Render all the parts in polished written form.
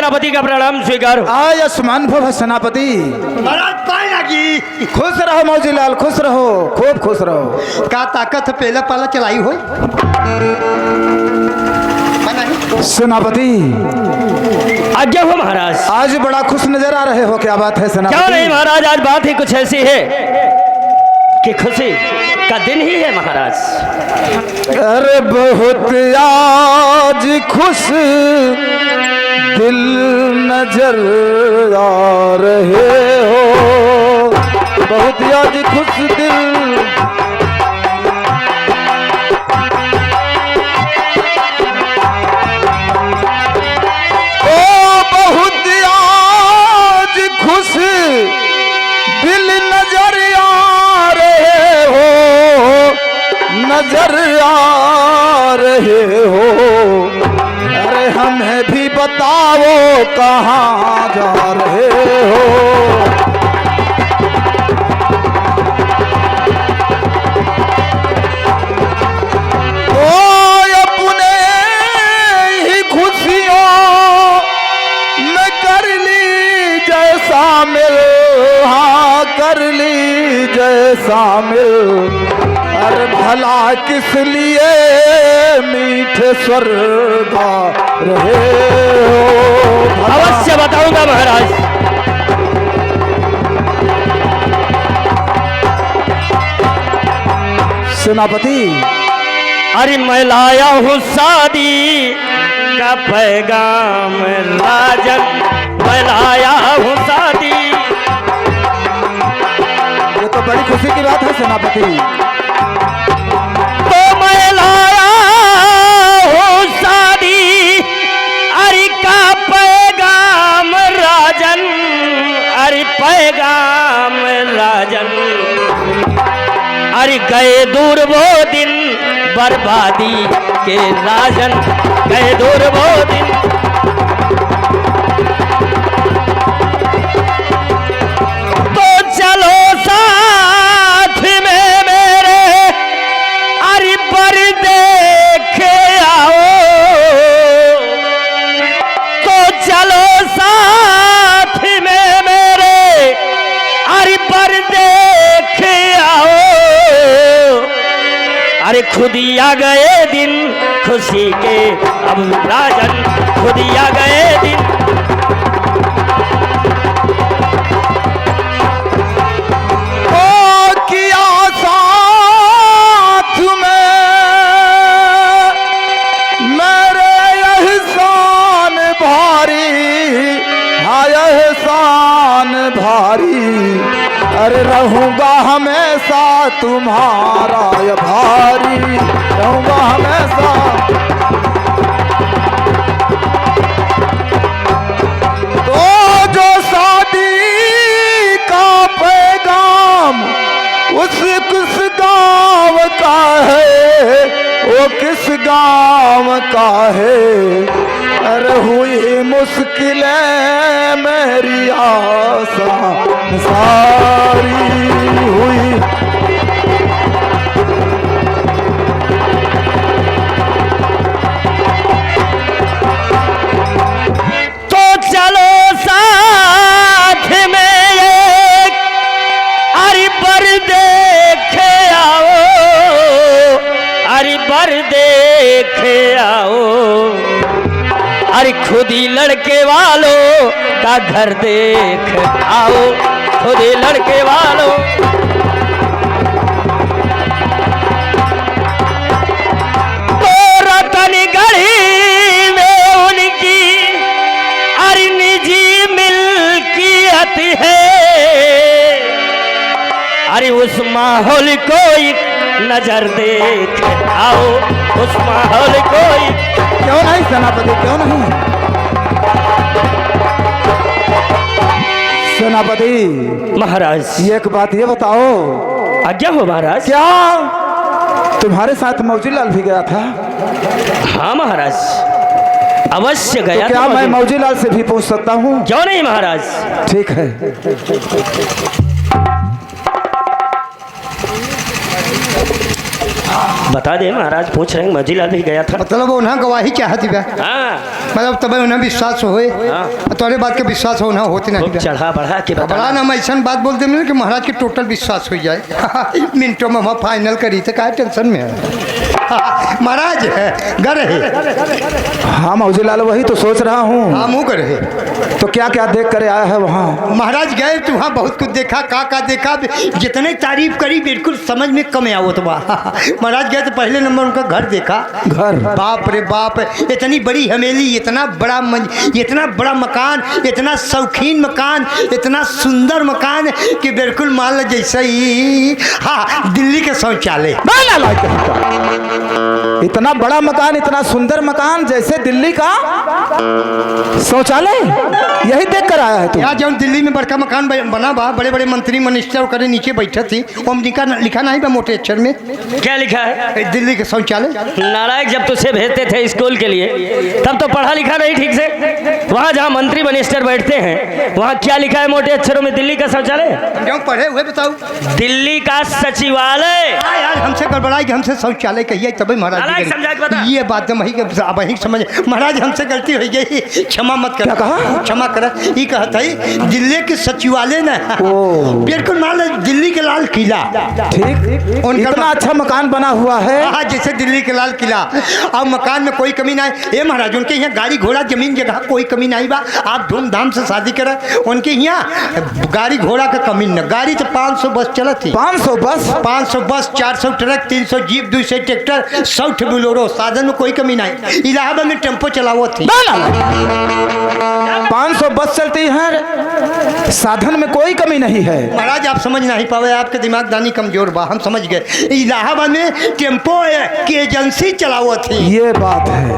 सेनापति का प्रणाम स्वीकार। आयुष्मान भव सेनापति। महाराज पाए लगी। खुश रहो मौजीलाल, खुश रहो, खूब खुश रहो। का ताकत पहले पाला चलाई हो सेनापति। आज्ञा हो महाराज। आज बड़ा खुश नजर आ रहे हो, क्या बात है सेनापति? क्यों नहीं महाराज, आज बात ही कुछ ऐसी है कि खुशी का दिन ही है महाराज। अरे बहुत आज खुश दिल नजर आ रहे हो, बहुत आज खुश दिल। ओ बहुत आज खुश दिल नजर आ रहे हो, नजर आ रहे हो। अरे हमें भी बताओ कहाँ जा रहे हो। ओ अपने ही खुशियों में कर ली जैसा मिल, हाँ कर ली जैसा मिल। अरे भला किस लिए मीठे स्वर गा रहे हो? अवश्य बताऊंगा महाराज। सेनापति। अरे मैं लाया हूँ शादी का पैगाम राजन, मैं लाया हूँ शादी। ये तो बड़ी खुशी की बात है सेनापति। तो मैं लाया हूँ शादी अरे का पैगाम राजन, अरे पैगाम राजन। अरे गए दूर वो दिन बर्बादी के राजन, गए दूर वो दिन। तो चलो साथ में मेरे अरे पर देखे आओ, तो चलो साथ में मेरे अरे पर देखे आओ। अरे खुद ही आ गए दिन खुशी के अब राजन, खुद ही आ गए दिन। ओ किया साथ में मेरे एहसान भारी, हाँ एहसान भारी। अरे रहूंगा हमेशा तुम्हारा ये भारी, रहूंगा हमेशा। तो जो शादी का पैगाम उस किस गाँव का है, वो किस गाँव का है? अरे हुई मुश्किलें मेरी आशा सारी हुई। तो चलो साथ में एक अरे बर देखे आओ, अरे बर देखे आओ। अरे खुद ही लड़के वालों का घर देख आओ, खुद ही लड़के वालों। तो रतनगढ़ी में उनकी अरे निजी मिल्कियत है। अरे उस माहौल को एक नजर देख आओ, उस माहौल को। क्यों नहीं सेनापति, क्यों नहीं सेनापति? महाराज एक बात ये बताओ। आज्ञा हो महाराज। क्या तुम्हारे साथ मौजीलाल भी गया था? हाँ महाराज, अवश्य गया। तो क्या मैं मौजीलाल से भी पूछ सकता हूँ? क्यों नहीं महाराज। ठीक है। बता दे महाराज, पूछ रहे हैं मजीलाल भी गया था। मतलब वो उन्हें गवाही चाहती बा, हाँ मतलब तब उन्हें विश्वास होए, हाँ। तोरे बात के विश्वास हो ना होते नहीं खूब बा। चढ़ा बढ़ा के बड़ा बता। ना हम ऐसा बात बोल दे कि महाराज के टोटल विश्वास हो जाए मिनटों में हम फाइनल करी थे, क्या टेंशन में है महाराज घर है। हाँ मौजीलाल, वही तो सोच रहा हूँ। हाँ मुँह घर है। तो क्या क्या देख कर आया है वहाँ? महाराज गए तो वहाँ बहुत कुछ देखा, का देखा, जितने तारीफ करी बिल्कुल समझ में कम आवत बा। महाराज गए तो पहले नंबर उनका घर देखा। घर? बाप रे बाप, इतनी बड़ी हवेली, इतना बड़ा मकान, इतना शौकीन मकान, इतना सुंदर मकान कि बिल्कुल मान लो जैसे ही हाँ दिल्ली के शौचालय। इतना बड़ा मकान, इतना सुंदर मकान, जैसे दिल्ली का शौचालय। यही देख कर आया है तू? यहाँ जब दिल्ली में बड़का मकान बना बा, बड़े बड़े मंत्री मिनिस्टर करे नीचे बैठे थी, हम लिखा नहीं बा मोटे अक्षर में, क्या लिखा है? दिल्ली के शौचालय। नालायक, जब तुझे भेजते थे स्कूल के लिए तब तो पढ़ा लिखा नहीं ठीक से। वहाँ जहाँ मंत्री मिनिस्टर बैठते हैं वहाँ क्या लिखा है मोटे अक्षरों में? दिल्ली का शौचालय। क्यों पढ़े हुए बताओ? दिल्ली का सचिवालय। हाँ यार, हमसे गड़बड़ाई कि हमसे शौचालय कहिए तभी महाराज जी नालायक, समझा के बता। ये बात तो वही समझ महाराज, हमसे गलती हो गई, क्षमा मत कर। क्या कहा? क्षमा कर। ये कहता है दिल्ली के सचिवालय ना, बिल्कुल मान लो दिल्ली के लाल किला। ठीक, उनका इतना अच्छा मकान बना हुआ है। हाँ जैसे दिल्ली के लाल किला, और मकान में कोई कमी नहीं। ये महाराज उनके यहाँ गाड़ी घोड़ा जमीन जगह कोई कमी नहीं बा। आप धूमधाम से शादी करें, उनके यहाँ गाड़ी घोड़ा का कमी न। गाड़ी तो 500 बस चलत थी। 500 बस? 500 बस, 400 ट्रक, 300 जीप, 200 ट्रैक्टर, 100 बोलेरो, साधन में कोई कमी नहीं। इलाहाबाद में टेम्पो चलावो थी। 500 बस चलती है, साधन में कोई कमी नहीं है। महाराज आप समझ नहीं पावे, आपके दिमाग दानी कमजोर बा, हम समझ गए। इलाहाबाद में टेम्पो की एजेंसी चलावो थी। ये बात है।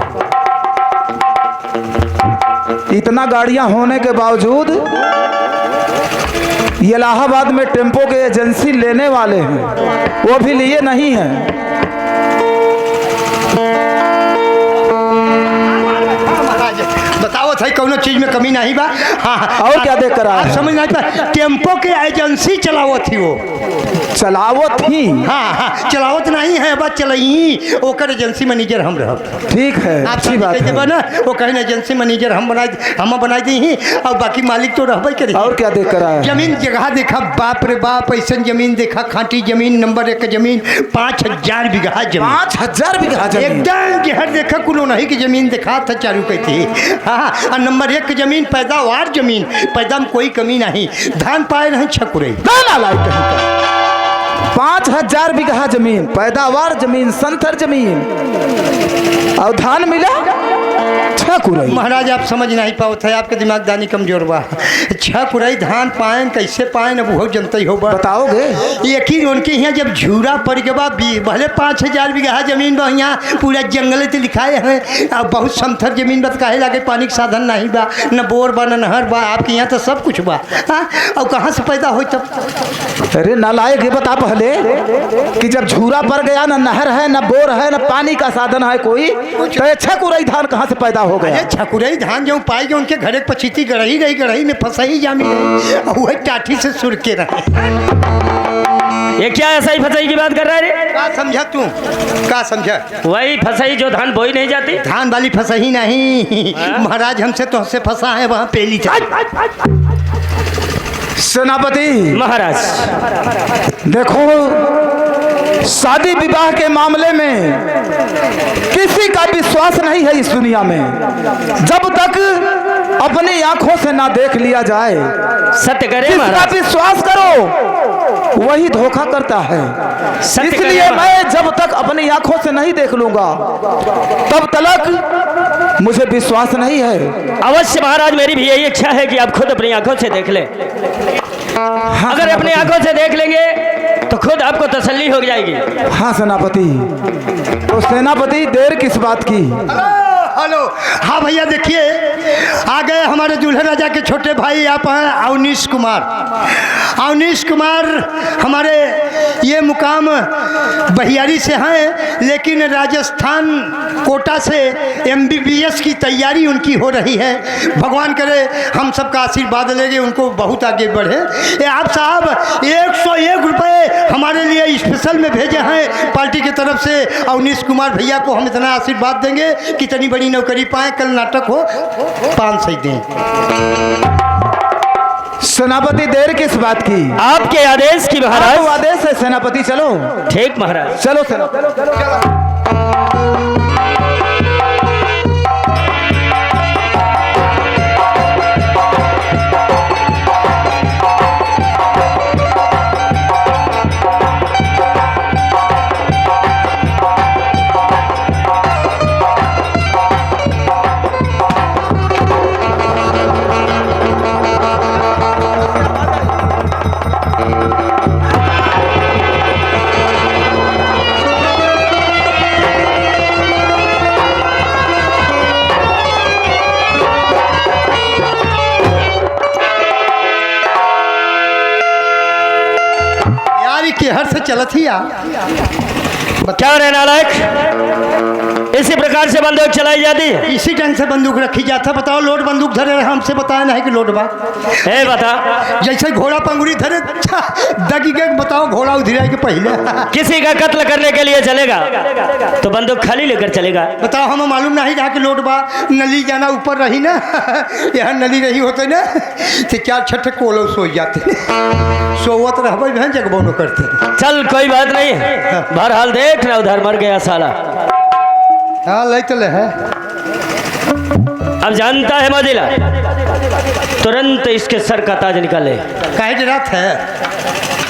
इतना गाड़ियां होने के बावजूद इलाहाबाद में टेम्पो के एजेंसी लेने वाले हैं, वो भी लिए नहीं हैं। बताओ था कौनो चीज में कमी नहीं बा। हाँ और क्या देख कर आया आप है? समझ नहीं पा, टेम्पो के एजेंसी चलावो थी वो। चलावत ही? हाँ हाँ चलावत नहीं है, बस चलही ओकर एजेंसी मैनेजर हम रह। ठीक है, आप अच्छी बात है। ना वो कहें एजेंसी मैनेजर हम बना दी ही, और बाकी मालिक तो रहबे करी। और क्या देख कर आया? जमीन जगह देखा, बाप रे बाप, ऐसा जमीन देखा, खाटी जमीन, नंबर 1 जमीन, 5000 बीघा जमीन। 5000 बीघा जमीन? एकदम जहर देखा, कुल नहीं की जमीन देखा था, चारू कहती। हाँ और नंबर 1 जमीन, पैदावार जमीन, पैदा में कोई कमी नहीं। धान पाए नहीं छकुरे। 5000 बीघा जमीन, पैदावार जमीन, संथर जमीन, और धान मिला 6 कुरई। महाराज आप समझ नहीं पाओ थे, आपके दिमाग दानी कमजोर बा। 6 कुरई धान पाएन, कैसे पाएन, अब वो जनता ही हो बा। बताओगे? यकीन उनके यहाँ जब झूरा पड़ के बा, भले 5000 बीघा जमीन बा, यहाँ पूरा जंगल से लिखाए हैं, और बहुत समथर जमीन बा, कहे लगे पानी के साधन नहीं बा, न बोर बा न नहर बा। आपके यहाँ तो सब कुछ बा। हाँ और कहाँ से पैदा हो तब? अरे नालायक, ये बता पहले कि जब झूरा पड़ गया, न नहर है, न बोर है, न पानी का साधन है कोई, तो 6 कुरई धान कहाँ से पैदा हो गया? अरे छकुरई धान जो पाई जो उनके घरे पछीती गढ़ी रही, गढ़ी में फंसाई जामी रही, और वही टाठी से सुर के रहे। ये क्या ऐसा ही फसाई की बात कर रहा है रे? का समझा तू? का समझा? वही फसाई जो धान बोई नहीं जाती। धान वाली फंसाई नहीं महाराज, हमसे तो हमसे फंसा है वहाँ पेली था। सेनापति महाराज देखो, शादी विवाह के मामले में किसी का विश्वास नहीं है इस दुनिया में, जब तक अपनी आंखों से ना देख लिया जाए। सत्य करे जिसका महाराज, विश्वास करो वही धोखा करता है। सत्य इसलिए करे महाराज। मैं जब तक अपनी आंखों से नहीं देख लूंगा तब तक मुझे विश्वास नहीं है। अवश्य महाराज, मेरी भी यही इच्छा है कि आप खुद अपनी आंखों से देख लें। अगर अपनी आंखों से देख लेंगे तो खुद आपको तसल्ली हो जाएगी। हाँ सेनापति। तो सेनापति देर किस बात की? हेलो। हाँ भैया देखिए आ गए हमारे दूल्हे राजा के छोटे भाई आप हैं अवनीश कुमार। अवनीश कुमार हमारे ये मुकाम बहियारी से हैं, लेकिन राजस्थान कोटा से MBBS की तैयारी उनकी हो रही है। भगवान करे हम सबका आशीर्वाद लेंगे, उनको बहुत आगे बढ़े। ये आप साहब 101 रुपये हमारे लिए स्पेशल में भेजे हैं पार्टी की तरफ से। अवनीश कुमार भैया को हम इतना आशीर्वाद देंगे कितनी बड़ी नौकरी पाए, कल नाटक हो 500 दें। सेनापति देर किस बात की? आपके आदेश की महाराज। आपको आदेश है सेनापति, चलो। ठीक महाराज। चलो सेनापति। हर से चलत ही आ क्या रे नालायक, इसी प्रकार से बंदूक चलाई जाती है? इसी ढंग से बंदूक रखी जाता। बताओ लोड बंदूक धरे हमसे बताया नहीं कि लोड बा ए बता। जैसे घोड़ा पंगुरी धरे दगी के बताओ घोड़ा उधर के पहले किसी का कत्ल करने के लिए चलेगा तो बंदूक खाली लेकर चलेगा। बताओ हमें मालूम नहीं रहा कि लोड बा। नली जाना ऊपर रही ना यहाँ नली रही होते ना तो 4-6 कोलो सो जाते, सोवत रहबे भैं जगबो न करते। चल कोई बात नहीं, बहरहाल देख ना उधर मर गया साला। हाँ ले तो ले है। अब जानता है मजिला, तुरंत इसके सर का ताज निकाले। काहे डरात है?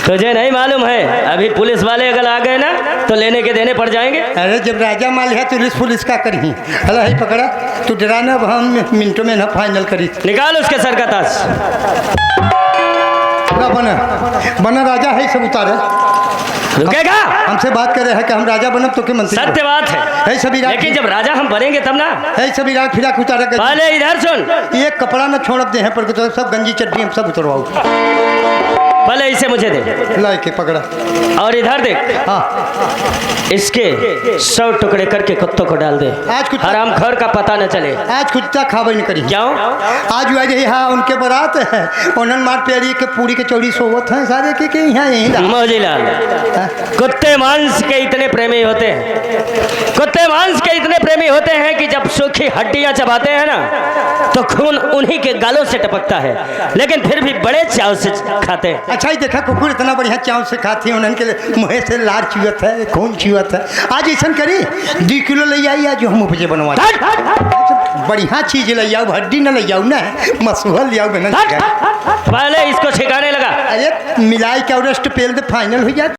तुझे नहीं मालूम है अभी पुलिस वाले अगर आ गए ना तो लेने के देने पड़ जाएंगे। अरे जब राजा माल है तो पुलिस का करी। हला ही पकड़ा तू डराना, अब हम मिनटों में ना फाइनल करी। निकाल उसके सर का ताज। बना बना राजा है सब उतारे। रुकेगा? हमसे बात कर रहे हैं कि हम राजा बनब तो के मंत्री। सत्य बात है सभी लेकिन जब राजा हम बनेंगे तब ना। है सभी रात फिराक उतारा कर। पहले इधर सुन, एक कपड़ा न छोड़ दे हैं पर तो सब गंजी चड्डी हम सब उतरवाओ। पहले इसे मुझे दे। ला के पकड़ा और इधर देख। हाँ इसके 100 टुकड़े करके कुत्तों को डाल दे। आज कुत्ता हराम खोर का पता न चले। आज कुत्ता खावे नहीं करी। क्यों? आज हुआ रही हाँ उनके बारात है उन्होंने मार प्यारी के पूरी के चौड़ी सोवत है सारे के यहाँ यही। मोजीलाल, कुत्ते मांस के इतने प्रेमी होते हैं, कुत्ते मांस के इतने प्रेमी होते हैं कि जब सूखी हड्डियां चबाते हैं ना तो खून उन्हीं के गालों से टपकता है, लेकिन फिर भी बड़े चाव से खाते हैं। अच्छा ही देखा कुकुर इतना बढ़िया चाव से खाती है, उनके मुँह से लार चुवत है, खून चुवत है। आज ऐसा करी 2 किलो ले आई आज हम उपजे बनवा बढ़िया चीज ले आओ, हड्डी न ले आओ ना मसूहल ले आओ। पहले इसको ठिकाने लगा। अरे मिलाई के और पेल दे फाइनल हो जाए।